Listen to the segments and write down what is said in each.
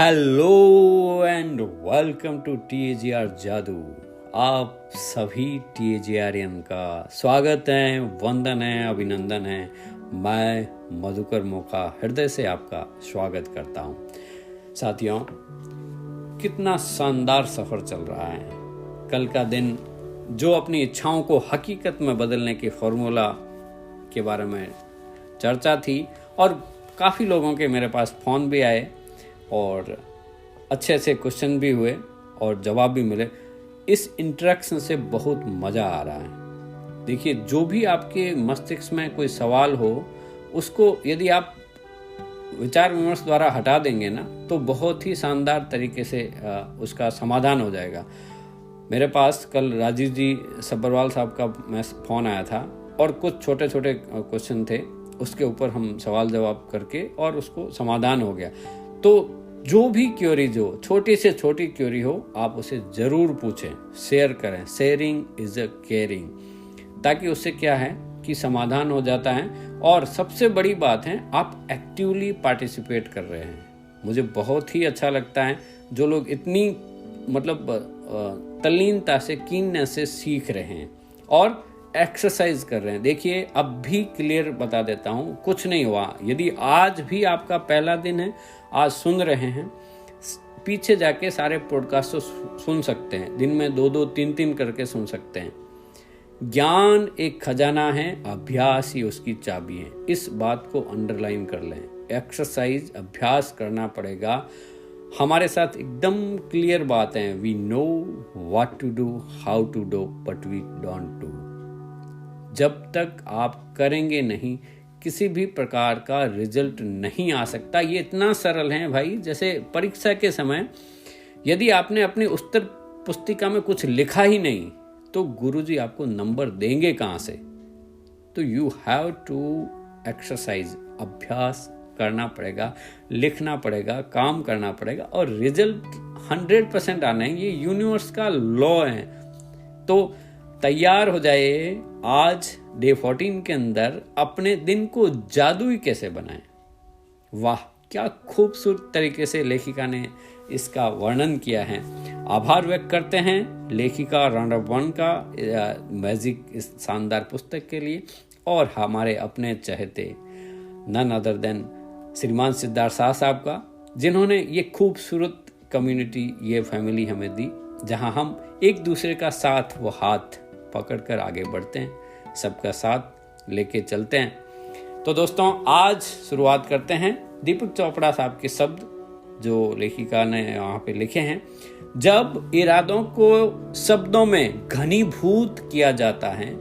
Hello and welcome to TAGR जादू। आप सभी TAGRian का स्वागत है, वंदन है, अभिनंदन है। मैं मधुकर मोखा हृदय से आपका स्वागत करता हूँ। साथियों, कितना शानदार सफ़र चल रहा है। कल का दिन जो अपनी इच्छाओं को हकीकत में बदलने के फॉर्मूला के बारे में चर्चा थी और काफ़ी लोगों के मेरे पास फ़ोन भी आए और अच्छे अच्छे क्वेश्चन भी हुए और जवाब भी मिले। इस इंटरेक्शन से बहुत मज़ा आ रहा है। देखिए, जो भी आपके मस्तिष्क में कोई सवाल हो उसको यदि आप विचार विमर्श द्वारा हटा देंगे ना, तो बहुत ही शानदार तरीके से उसका समाधान हो जाएगा। मेरे पास कल राजीव जी सब्बरवाल साहब का फ़ोन आया था और कुछ छोटे छोटे क्वेश्चन थे, उसके ऊपर हम सवाल जवाब करके और उसको समाधान हो गया। तो जो भी क्वेरी, जो छोटी से छोटी क्वेरी हो, आप उसे ज़रूर पूछें, शेयर करें। शेयरिंग इज़ अ केयरिंग, ताकि उससे क्या है कि समाधान हो जाता है। और सबसे बड़ी बात है, आप एक्टिवली पार्टिसिपेट कर रहे हैं। मुझे बहुत ही अच्छा लगता है जो लोग इतनी तल्लीनता से, कीननेस से सीख रहे हैं और एक्सरसाइज कर रहे हैं। देखिए, अब भी क्लियर बता देता हूँ, कुछ नहीं हुआ। यदि आज भी आपका पहला दिन है, आज सुन रहे हैं, पीछे जाके सारे पॉडकास्ट सुन सकते हैं। दिन में 2-2, 3-3 करके सुन सकते हैं। ज्ञान एक खजाना है, अभ्यास ही उसकी चाबी है। इस बात को अंडरलाइन कर लें। एक्सरसाइज, अभ्यास करना पड़ेगा। हमारे साथ एकदम क्लियर बात है, we know what to do, how to do, but we don't do. जब तक आप करेंगे नहीं, किसी भी प्रकार का रिजल्ट नहीं आ सकता। ये इतना सरल है भाई। जैसे परीक्षा के समय यदि आपने अपनी उत्तर पुस्तिका में कुछ लिखा ही नहीं, तो गुरुजी आपको नंबर देंगे कहाँ से? तो यू हैव टू एक्सरसाइज, अभ्यास करना पड़ेगा, लिखना पड़ेगा, काम करना पड़ेगा और रिजल्ट 100% आना है। ये यूनिवर्स का लॉ है। तो तैयार हो जाइए। आज डे 14 के अंदर अपने दिन को जादुई कैसे बनाएं। वाह, क्या खूबसूरत तरीके से लेखिका ने इसका वर्णन किया है। आभार व्यक्त करते हैं लेखिका राउंडअप 1 का मैजिक इस शानदार पुस्तक के लिए और हमारे अपने चहेते नन अदर देन श्रीमान सिद्धार्थ शाह साहब का, जिन्होंने ये खूबसूरत कम्युनिटी, ये फैमिली हमें दी, जहां हम एक दूसरे का साथ व हाथ पकड़कर आगे बढ़ते हैं, सबका साथ लेके चलते हैं। तो दोस्तों, आज शुरुआत करते हैं दीपक चोपड़ा साहब के शब्द जो लेखिका ने वहाँ पे लिखे हैं। जब इरादों को शब्दों में घनीभूत किया जाता है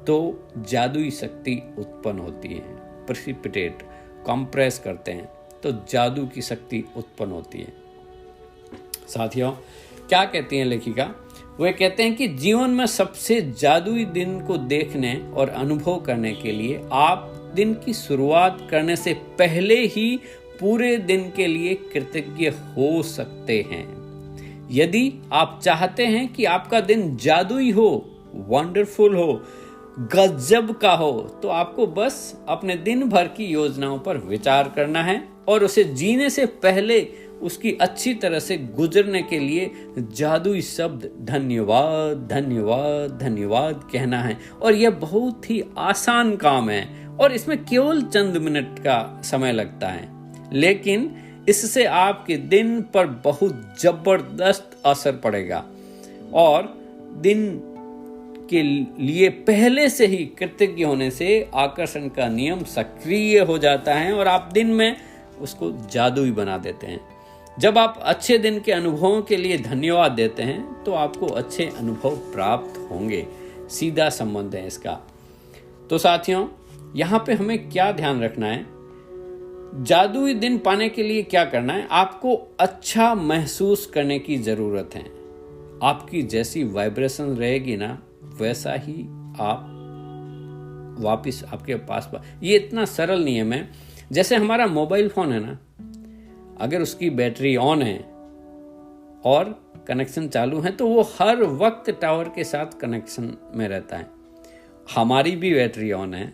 तो जादुई शक्ति उत्पन्न होती है। प्रेसिपिटेट, कंप्रेस करते हैं तो जादू की शक्ति उत्पन्न होती है। साथियों, क्या कहती हैं लेखिका? वे कहते हैं कि जीवन में सबसे जादुई दिन को देखने और अनुभव करने के लिए आप दिन की शुरुआत करने से पहले ही पूरे दिन के लिए कृतज्ञ हो सकते हैं। यदि आप चाहते हैं कि आपका दिन जादुई हो, वंडरफुल हो, गजब का हो, तो आपको बस अपने दिन भर की योजनाओं पर विचार करना है और उसे जीने से पहले उसकी अच्छी तरह से गुजरने के लिए जादुई शब्द धन्यवाद, धन्यवाद, धन्यवाद कहना है। और यह बहुत ही आसान काम है और इसमें केवल चंद मिनट का समय लगता है, लेकिन इससे आपके दिन पर बहुत जबरदस्त असर पड़ेगा और दिन के लिए पहले से ही कृतज्ञ होने से आकर्षण का नियम सक्रिय हो जाता है और आप दिन में उसको जादुई बना देते हैं। जब आप अच्छे दिन के अनुभवों के लिए धन्यवाद देते हैं तो आपको अच्छे अनुभव प्राप्त होंगे। सीधा संबंध है इसका। तो साथियों, यहाँ पे हमें क्या ध्यान रखना है? जादुई दिन पाने के लिए क्या करना है? आपको अच्छा महसूस करने की जरूरत है। आपकी जैसी वाइब्रेशन रहेगी ना, वैसा ही आप वापस आपके पास। ये इतना सरल नियम है। जैसे हमारा मोबाइल फोन है ना, अगर उसकी बैटरी ऑन है और कनेक्शन चालू है तो वो हर वक्त टावर के साथ कनेक्शन में रहता है। हमारी भी बैटरी ऑन है,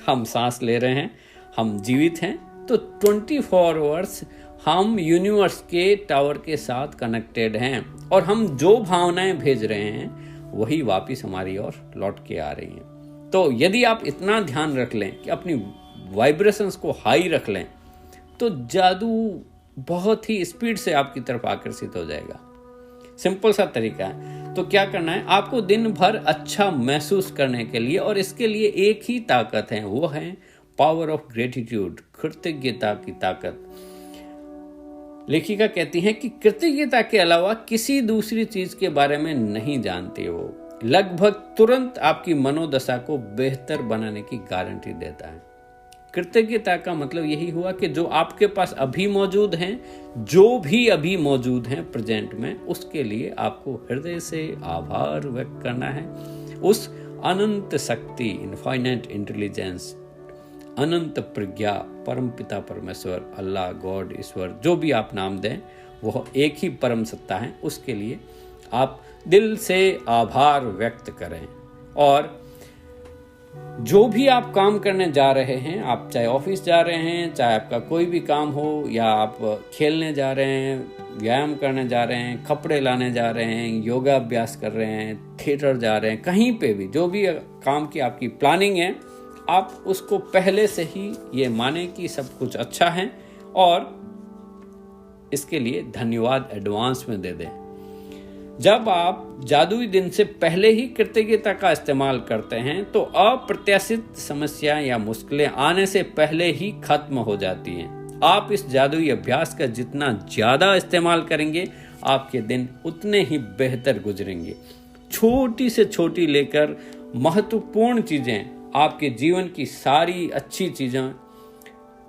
हम सांस ले रहे हैं, हम जीवित हैं, तो 24 आवर्स हम यूनिवर्स के टावर के साथ कनेक्टेड हैं और हम जो भावनाएं भेज रहे हैं वही वापस हमारी ओर लौट के आ रही हैं। तो यदि आप इतना ध्यान रख लें कि अपनी वाइब्रेशंस को हाई रख लें तो जादू बहुत ही स्पीड से आपकी तरफ आकर्षित हो जाएगा। सिंपल सा तरीका है। तो क्या करना है, आपको दिन भर अच्छा महसूस करने के लिए, और इसके लिए एक ही ताकत है, वो है पावर ऑफ ग्रेटिट्यूड, कृतज्ञता की ताकत। लेखिका कहती हैं कि कृतज्ञता के अलावा किसी दूसरी चीज के बारे में नहीं जानती वो, लगभग तुरंत आपकी मनोदशा को बेहतर बनाने की गारंटी देता है। कृतज्ञता का मतलब यही हुआ कि जो आपके पास अभी मौजूद हैं, जो भी अभी मौजूद हैं प्रेजेंट में, उसके लिए आपको हृदय से आभार व्यक्त करना है। उस अनंत शक्ति, इनफाइनाइट इंटेलिजेंस, अनंत प्रज्ञा, परमपिता परमेश्वर, अल्लाह, गॉड, ईश्वर, जो भी आप नाम दें, वह एक ही परम सत्ता है। उसके लिए आप दिल से आभार व्यक्त करें। और जो भी आप काम करने जा रहे हैं, आप चाहे ऑफिस जा रहे हैं, चाहे आपका कोई भी काम हो, या आप खेलने जा रहे हैं, व्यायाम करने जा रहे हैं, कपड़े लाने जा रहे हैं, योगा अभ्यास कर रहे हैं, थिएटर जा रहे हैं, कहीं पे भी जो भी काम की आपकी प्लानिंग है, आप उसको पहले से ही ये माने कि सब कुछ अच्छा है और इसके लिए धन्यवाद एडवांस में दे दें। जब आप जादुई दिन से पहले ही कृतज्ञता का इस्तेमाल करते हैं तो अप्रत्याशित समस्या या मुश्किलें आने से पहले ही खत्म हो जाती हैं। आप इस जादुई अभ्यास का जितना ज्यादा इस्तेमाल करेंगे, आपके दिन उतने ही बेहतर गुजरेंगे। छोटी से छोटी लेकर महत्वपूर्ण चीजें, आपके जीवन की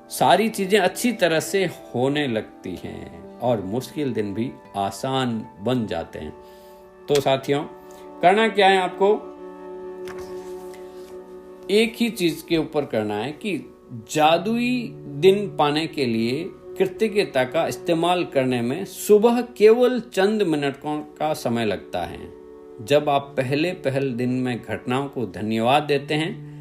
सारी चीजें अच्छी तरह से होने लगती हैं और मुश्किल दिन भी आसान बन जाते हैं। तो साथियों, करना क्या है, आपको एक ही चीज के ऊपर करना है कि जादुई दिन पाने के लिए कृतज्ञता का इस्तेमाल करने में सुबह केवल चंद मिनटों का समय लगता है। जब आप पहल दिन में घटनाओं को धन्यवाद देते हैं,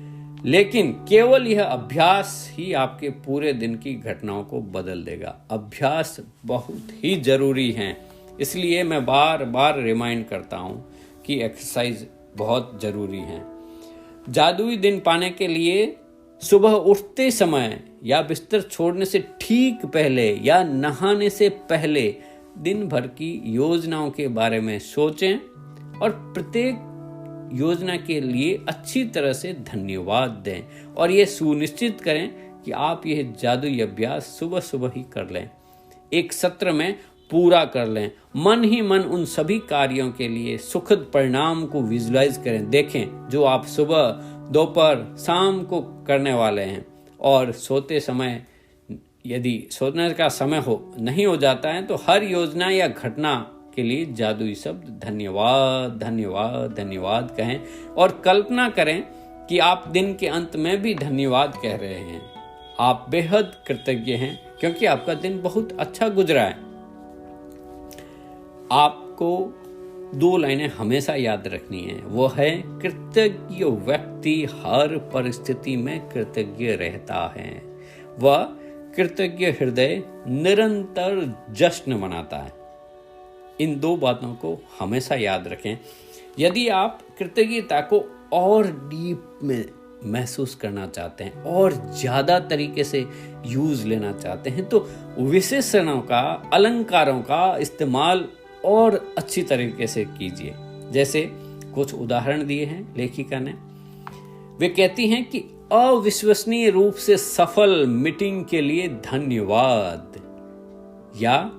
लेकिन केवल यह अभ्यास ही आपके पूरे दिन की घटनाओं को बदल देगा। अभ्यास बहुत ही जरूरी है, इसलिए मैं बार बार रिमाइंड करता हूं कि एक्सरसाइज बहुत जरूरी है। जादुई दिन पाने के लिए सुबह उठते समय या बिस्तर छोड़ने से ठीक पहले या नहाने से पहले दिन भर की योजनाओं के बारे में सोचें और प्रत्येक योजना के लिए अच्छी तरह से धन्यवाद दें, और यह सुनिश्चित करें कि आप यह जादुई अभ्यास सुबह सुबह ही कर लें, एक सत्र में पूरा कर लें। मन ही मन उन सभी कार्यों के लिए सुखद परिणाम को विजुलाइज करें। देखें जो आप सुबह, दोपहर, शाम को करने वाले हैं, और सोते समय यदि सोने का समय नहीं हो जाता है तो हर योजना या घटना के लिए जादुई शब्द धन्यवाद धन्यवाद धन्यवाद कहें, और कल्पना करें कि आप दिन के अंत में भी धन्यवाद कह रहे हैं। आप बेहद कृतज्ञ हैं क्योंकि आपका दिन बहुत अच्छा गुजरा है। आपको 2 लाइनें हमेशा याद रखनी है, वो है कृतज्ञ व्यक्ति हर परिस्थिति में कृतज्ञ रहता है, वह कृतज्ञ हृदय निरंतर जश्न मनाता है। इन 2 बातों को हमेशा याद रखें। यदि आप कृतज्ञता को और डीप में महसूस करना चाहते हैं और ज्यादा तरीके से यूज लेना चाहते हैं, तो विशेषणों का, अलंकारों का इस्तेमाल और अच्छी तरीके से कीजिए। जैसे कुछ उदाहरण दिए हैं लेखिका ने। वे कहती हैं कि अविश्वसनीय रूप से सफल मीटिंग के लिए धन्यवाद, या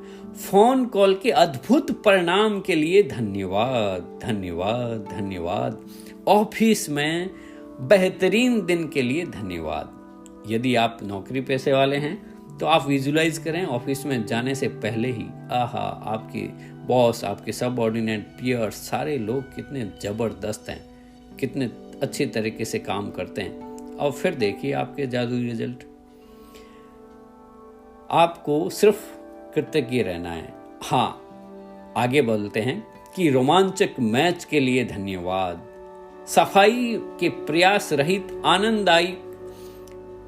फोन कॉल के अद्भुत परिणाम के लिए धन्यवाद धन्यवाद धन्यवाद, ऑफिस में बेहतरीन दिन के लिए धन्यवाद। यदि आप नौकरी पेशे वाले हैं तो आप विजुलाइज करें ऑफिस में जाने से पहले ही, आहा, आपके बॉस, आपके सबऑर्डिनेट, पीयर, सारे लोग कितने जबरदस्त हैं, कितने अच्छी तरीके से काम करते हैं, और फिर देखिए आपके जादुई रिजल्ट। आपको सिर्फ कृतज्ञ रहना है। हाँ, आगे बोलते हैं कि रोमांचक मैच के लिए धन्यवाद, सफाई के प्रयास रहित आनंददायी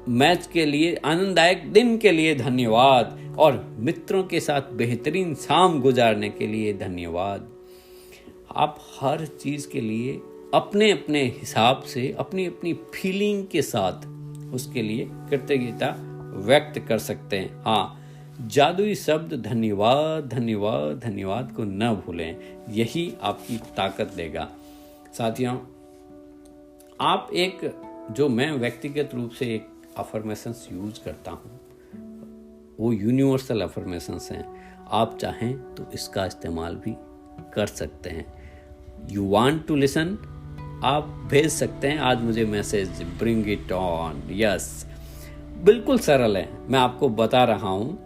मैच के लिए, आनंददायक दिन के लिए धन्यवाद, और मित्रों के साथ बेहतरीन शाम गुजारने के लिए धन्यवाद। आप हर चीज़ के लिए अपने अपने हिसाब से, अपनी अपनी फीलिंग के साथ उसके लिए कृतज्ञता व्यक्त कर सकते हैं। हाँ, जादुई शब्द धन्यवाद धन्यवाद धन्यवाद को न भूलें, यही आपकी ताकत देगा। साथियों, आप जो मैं व्यक्तिगत रूप से एक अफर्मेशंस यूज करता हूँ, वो यूनिवर्सल अफर्मेशंस हैं। आप चाहें तो इसका इस्तेमाल भी कर सकते हैं। यू वांट टू लिसन, आप भेज सकते हैं आज मुझे message, bring it on. Yes, बिल्कुल सरल है, मैं आपको बता रहा हूँ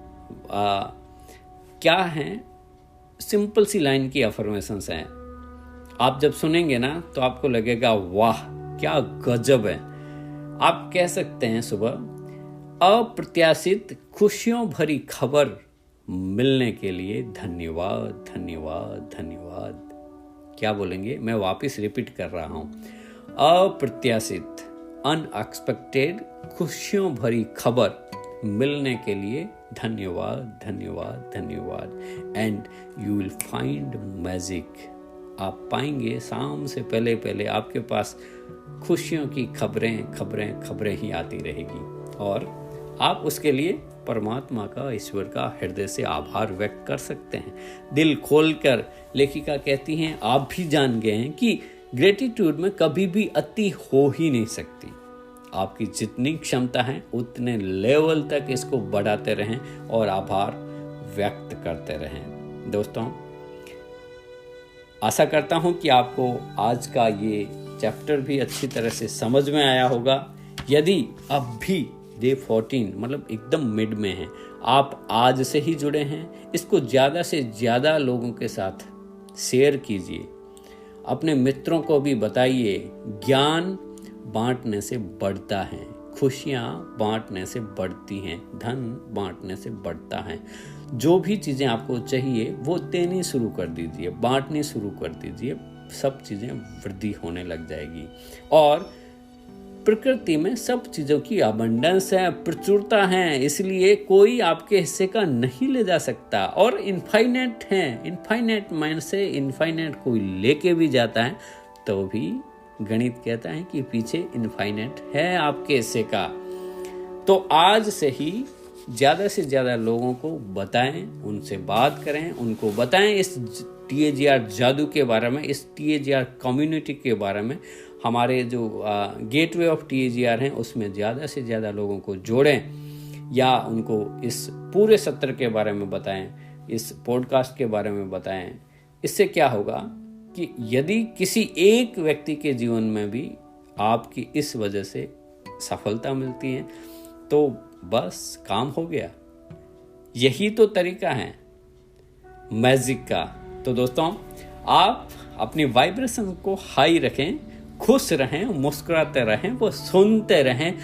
क्या है। सिंपल सी लाइन की अफर्मेशंस हैं। आप जब सुनेंगे ना तो आपको लगेगा वाह क्या गजब है। आप कह सकते हैं सुबह, अप्रत्याशित खुशियों भरी खबर मिलने के लिए धन्यवाद धन्यवाद धन्यवाद। क्या बोलेंगे? मैं वापस रिपीट कर रहा हूं, अप्रत्याशित अनएक्सपेक्टेड खुशियों भरी खबर मिलने के लिए धन्यवाद धन्यवाद धन्यवाद। And you will find magic. आप पाएंगे शाम से पहले पहले आपके पास खुशियों की खबरें खबरें खबरें ही आती रहेगी, और आप उसके लिए परमात्मा का, ईश्वर का हृदय से आभार व्यक्त कर सकते हैं, दिल खोलकर। लेखिका कहती हैं, आप भी जान गए हैं कि ग्रेटिट्यूड में कभी भी अति हो ही नहीं सकती। आपकी जितनी क्षमता है उतने लेवल तक इसको बढ़ाते रहें और आभार व्यक्त करते रहें। दोस्तों, आशा करता हूं कि आपको आज का ये चैप्टर भी अच्छी तरह से समझ में आया होगा। यदि अब भी डे 14 मतलब एकदम मिड में है, आप आज से ही जुड़े हैं, इसको ज़्यादा से ज़्यादा लोगों के साथ शेयर कीजिए, अपने मित्रों को भी बताइए। ज्ञान बांटने से बढ़ता है, खुशियाँ बांटने से बढ़ती हैं, धन बांटने से बढ़ता है। जो भी चीज़ें आपको चाहिए वो देनी शुरू कर दीजिए, बांटनी शुरू कर दीजिए, सब चीज़ें वृद्धि होने लग जाएगी। और प्रकृति में सब चीज़ों की अबंडेंस है, प्रचुरता है, इसलिए कोई आपके हिस्से का नहीं ले जा सकता। और इनफाइनेट है, इनफाइनेट माइंड से इनफाइनेट कोई लेके भी जाता है तो भी गणित कहता है कि पीछे इनफाइनेट है आपके हिस्से का। तो आज से ही ज़्यादा से ज़्यादा लोगों को बताएं, उनसे बात करें, उनको बताएं इस TAGR जादू के बारे में, इस TAGR कम्युनिटी के बारे में। हमारे जो गेटवे ऑफ TAGR हैं उसमें ज़्यादा से ज़्यादा लोगों को जोड़ें, या उनको इस पूरे सत्र के बारे में बताएं, इस पॉडकास्ट के बारे में बताएं। इससे क्या होगा कि यदि किसी एक व्यक्ति के जीवन में भी आपकी इस वजह से सफलता मिलती है तो बस काम हो गया। यही तो तरीका है मैजिक का। तो दोस्तों, आप अपनी वाइब्रेशन को हाई रखें, खुश रहें, मुस्कुराते रहें, वो सुनते रहें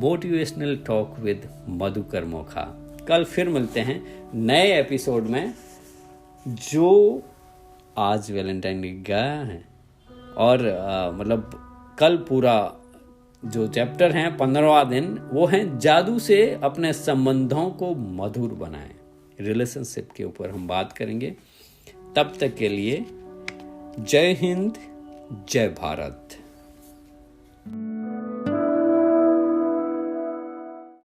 motivational talk with Madhukar Mokha. कल फिर मिलते हैं नए एपिसोड में, जो आज वैलेंटाइन डे गया है, और मतलब कल पूरा जो चैप्टर है 15वां दिन, वो है जादू से अपने संबंधों को मधुर बनाएं। रिलेशनशिप के ऊपर हम बात करेंगे। तब तक के लिए जय हिंद, जय भारत।